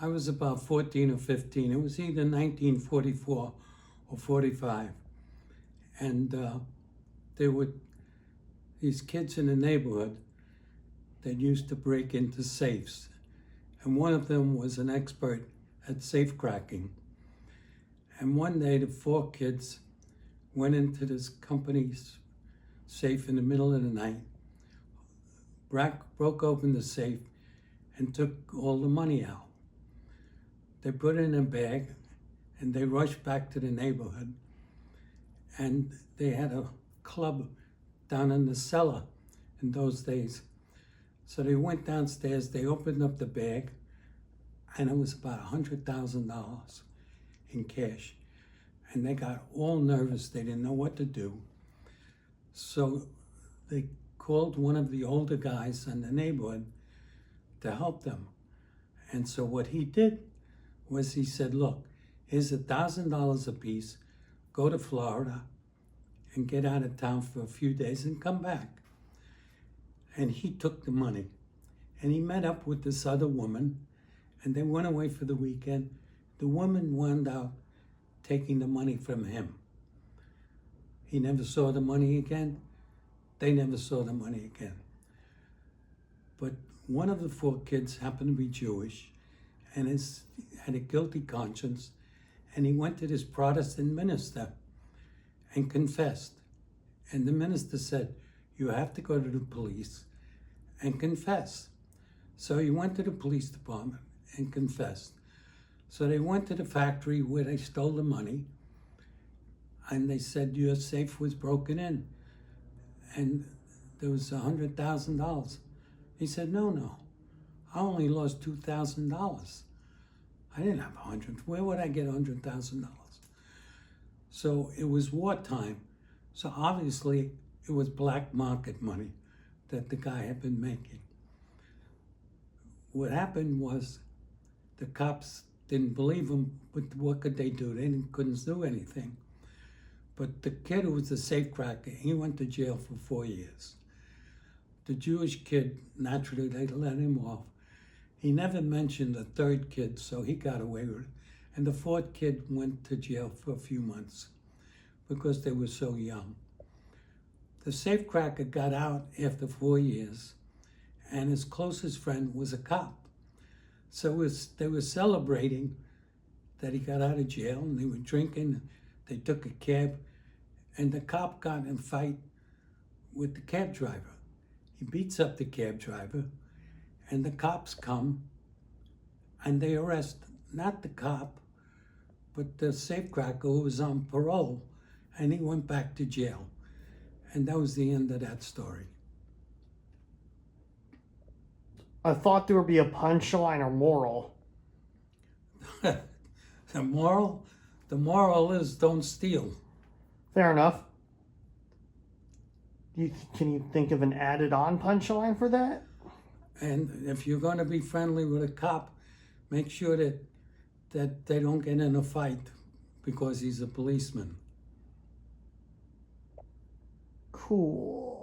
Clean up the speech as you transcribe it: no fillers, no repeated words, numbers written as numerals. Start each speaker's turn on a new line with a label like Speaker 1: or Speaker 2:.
Speaker 1: I was about 14 or 15. It was either 1944 or 45. And there were these kids in the neighborhood that used to break into safes. And one of them was an expert at safe cracking. And one day the 4 kids went into this company's safe in the middle of the night, broke open the safe, and took all the money out. They put it in a bag, and they rushed back to the neighborhood. And they had a club down in the cellar in those days. So they went downstairs, they opened up the bag, and it was about $100,000 in cash. And they got all nervous, they didn't know what to do. So they called one of the older guys in the neighborhood to help them. And so what he did was he said, look, here's $1,000 a piece, go to Florida and get out of town for a few days and come back. And he took the money and he met up with this other woman and they went away for the weekend. The woman wound up taking the money from him. He never saw the money again. They never saw the money again. But one of the 4 kids happened to be Jewish and had a guilty conscience, and he went to this Protestant minister and confessed. And the minister said, you have to go to the police and confess. So he went to the police department and confessed. So they went to the factory where they stole the money, and they said, your safe was broken in, and there was $100,000. He said, no, I only lost $2,000. I didn't have 100. Where would I get $100,000? So it was wartime. So obviously it was black market money that the guy had been making. What happened was the cops didn't believe him, but what could they do? They couldn't do anything. But the kid who was the safecracker, he went to jail for 4 years. The Jewish kid, naturally, they let him off. He never mentioned the 3rd kid, so he got away with it. And the 4th kid went to jail for a few months because they were so young. The safecracker got out after 4 years, and his closest friend was a cop. So they were celebrating that he got out of jail, and they were drinking. They took a cab, and the cop got in a fight with the cab driver. He beats up the cab driver, and the cops come, and they arrest not the cop, but the safecracker who was on parole, and he went back to jail. And that was the end of that story.
Speaker 2: I thought there would be a punchline or moral.
Speaker 1: The moral is don't steal.
Speaker 2: Fair enough. Can you think of an added-on punchline for that?
Speaker 1: And if you're going to be friendly with a cop, make sure that they don't get in a fight because he's a policeman.
Speaker 2: Cool.